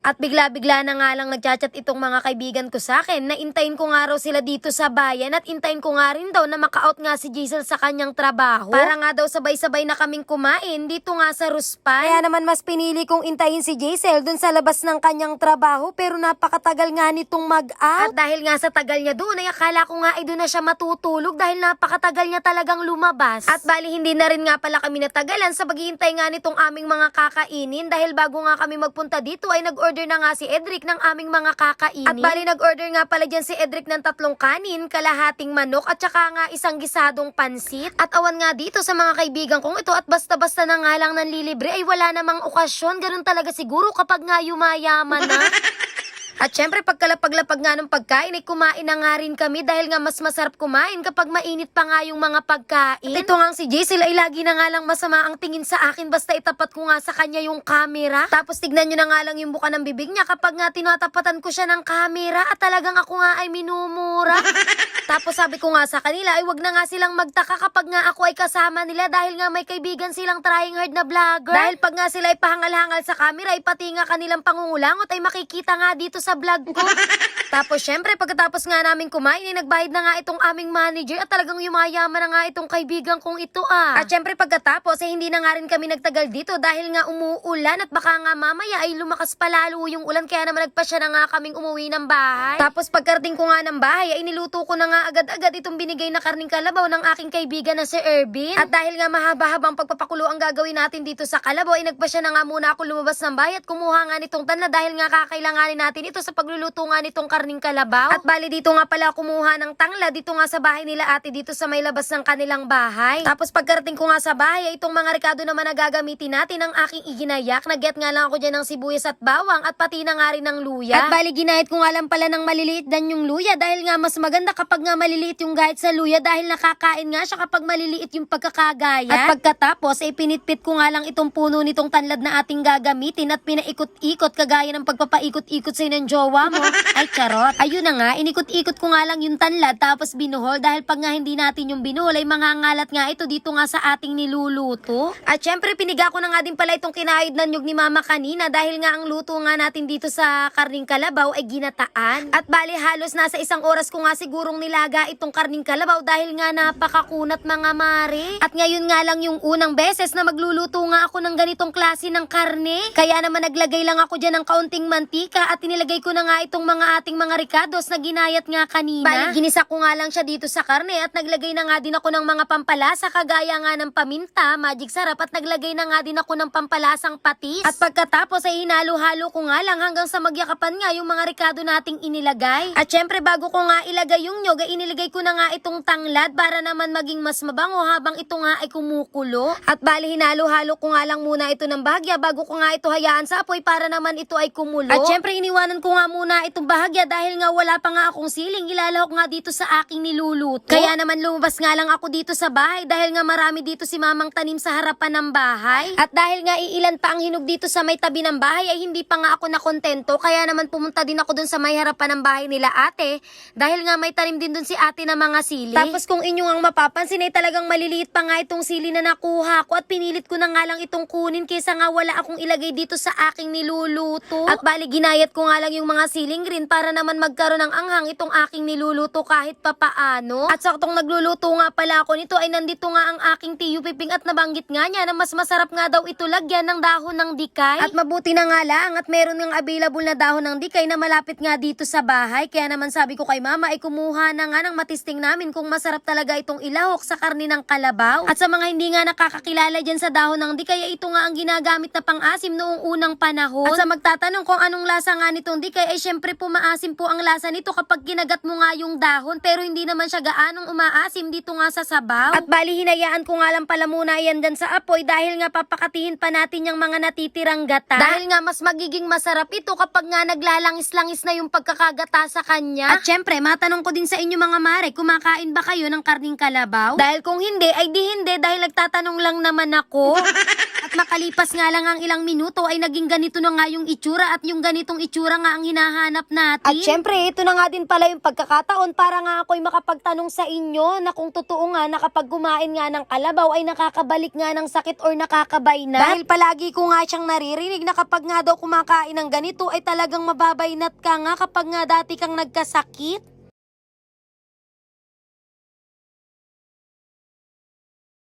At bigla-bigla na nga lang nagchat-chat itong mga kaibigan ko sa akin na intayin ko nga raw sila dito sa bayan at intayin ko nga rin daw na maka-out nga si Jaisal sa kanyang trabaho. Para nga daw sabay-sabay na kaming kumain dito nga sa Ruspan. Kaya naman mas pinili kong intayin si Jaisal dun sa labas ng kanyang trabaho pero napakatagal nga nitong mag-out. At dahil nga sa tagal niya doon ay akala ko nga ay doon na siya matutulog dahil napakatagal niya talagang lumabas. At bali hindi na rin nga pala kami natagalan sa paghihintay nga nitong aming mga kakainin dahil bago nga kami magpunta dito ay nag-order na nga si Edric ng aming mga kakainin. At bali nag-order nga pala dyan si Edric ng 3 kanin, kalahating manok at saka nga isang gisadong pansit. At awan nga dito sa mga kaibigan kong ito at basta-basta na nga lang nanlilibre ay wala namang okasyon. Ganun talaga siguro kapag nga yumayaman na. At syempre pagkalapag-lapag nga ng pagkain ay kumain na nga rin kami dahil nga mas masarap kumain kapag mainit pa nga yung mga pagkain. At ito nga si Jaisal ay lagi na nga lang masama ang tingin sa akin basta itapat ko nga sa kanya yung camera. Tapos tignan nyo na nga lang yung buka ng bibig niya kapag nga tinatapatan ko siya ng camera at talagang ako nga ay minumura. Tapos sabi ko nga sa kanila ay wag na nga silang magtaka kapag nga ako ay kasama nila dahil nga may kaibigan silang trying hard na vlogger. Dahil pag nga sila ay pahangal-hangal sa camera ay pati nga kanilang pangungulangot ay makikita nga dito sa vlog ko. Tapos syempre pagkatapos nga namin kumain ay nagbayad na nga itong aming manager at talagang yumayaman na nga itong kaibigan kong ito At syempre pagkatapos ay hindi na nga rin kami nagtagal dito dahil nga umuulan at baka nga mamaya ay lumakas pa lalo yung ulan kaya naman nagpasya na nga kaming umuwi ng bahay. Tapos pagkarating ko nga ng bahay ay niluto ko na nga agad-agad itong binigay na karning kalabaw ng aking kaibigan na si Ervin. At dahil nga mahaba-habang pagpapakulo ang gagawin natin dito sa kalabaw ay nagpasya na nga muna ako lumabas ng bahay at kumuha nga nitong tanla dahil nga kakailanganin natin ito sa pagluluto nga nitong karning kalabaw. At bali dito nga pala kumuha ng tangla dito nga sa bahay nila ate dito sa may labas ng kanilang bahay. Tapos pagkarating ko nga sa bahay ay itong mga rekado naman na gagamitin natin ang aking iginayak. Nagyat nga lang ako dyan ng sibuyas at bawang at pati na nga rin ng luya. At bali ginahit ko nga lang pala ng maliliit dan yung luya dahil nga mas maganda kapag nga maliliit yung gahit sa luya dahil nakakain nga siya kapag maliliit yung pagkakagaya. At pagkatapos ay pinitpit ko nga lang itong puno nitong tanlad na ating gagamitin at pinaikot-ikot kagaya ng pagpapaikot-ikot sa ng jowa mo. Ay charot. Ayun na nga, inikot-ikot ko nga lang yung tanlad tapos binuhol dahil pag nga hindi natin yung binuhol ay mangangalat nga ito dito nga sa ating niluluto. At syempre piniga ko na nga din pala itong kinahid na nyug ni mama kanina dahil nga ang luto nga natin dito sa karning kalabaw ay ginataan. At bali halos nasa 1 oras ko nga sigurong nilaga itong karning kalabaw dahil nga napakakunat mga mare. At ngayon nga lang yung unang beses na magluluto nga ako ng ganitong klase ng karne. Kaya naman naglagay lang ako dyan ng kaunting mantika at inilagay ko na nga itong mga ating mga ricados na ginayat nga kanina. Bali, ginisa ko nga lang siya dito sa karne at naglagay na nga din ako ng mga pampalasa kagaya nga ng paminta, magic sarap at naglagay na nga din ako ng pampalasang patis. At pagkatapos ay hinalo-halo ko nga lang hanggang sa magyakapan nga yung mga ricado nating inilagay. At syempre bago ko nga ilagay yung nyog ay inilagay ko na nga itong tanglad para naman maging mas mabango habang ito nga ay kumukulo. At bali hinalo-halo ko nga lang muna ito ng bahagya bago ko nga ito hayaan sa apoy para naman ito ay kumulo. At syempre iniwanan ko nga muna itong bahagya dahil nga wala pa nga akong siling, ilalahok nga dito sa aking niluluto. Kaya naman lumabas nga lang ako dito sa bahay dahil nga marami dito si mamang tanim sa harapan ng bahay. At dahil nga iilan pa ang hinog dito sa may tabi ng bahay ay hindi pa nga ako nakontento kaya naman pumunta din ako dun sa may harapan ng bahay nila ate dahil nga may tanim din dun si ate na mga sili. Tapos kung inyong ang mapapansin ay talagang maliliit pa nga itong sili na nakuha ko at pinilit ko na nga lang itong kunin kaysa nga wala akong ilagay dito sa aking niluluto. At bali ginayat ko nga lang yung mga siling green para naman magkaroon ng anghang itong aking niluluto kahit papaano. At saktong nagluluto nga pala ako nito ay nandito nga ang aking tiyo piping at nabanggit nga niya na mas masarap nga daw ito lagyan ng dahon ng dikay. At mabuti na nga lang at meron ng available na dahon ng dikay na malapit nga dito sa bahay. Kaya naman sabi ko kay mama ay kumuha na nga ng matisting namin kung masarap talaga itong ilahok sa karne ng kalabaw. At sa mga hindi nga nakakakilala dyan sa dahon ng dikay ay ito nga ang ginagamit na pang-asim noong unang panahon. At sa magtatanong kung anong lasa nga nitong dikay ay syempre po maasim po ang lasa nito kapag kinagat mo nga yung dahon pero hindi naman siya gaanong umaasim dito nga sa sabaw. At bali hinayaan ko nga lang pala muna yan dyan sa apoy dahil nga papakatihin pa natin yung mga natitirang gata. Dahil nga mas magiging masarap ito kapag nga naglalangis-langis na yung pagkakagata sa kanya. At syempre matanong ko din sa inyo mga mare, kumakain ba kayo ng karning kalabaw? Dahil kung hindi ay di hindi dahil nagtatanong lang naman ako. At At makalipas nga lang ang ilang minuto ay naging ganito na nga yung itsura at yung ganitong itsura nga ang hinahanap natin. At syempre, ito na nga din pala yung pagkakataon para nga ako'y makapagtanong sa inyo na kung totoo nga na kapag kumain nga ng kalabaw ay nakakabalik nga ng sakit or nakakabay na. Dahil palagi ko nga siyang naririnig na kapag nga daw kumakain ng ganito ay talagang mababaynat ka nga kapag nga dati kang nagkasakit.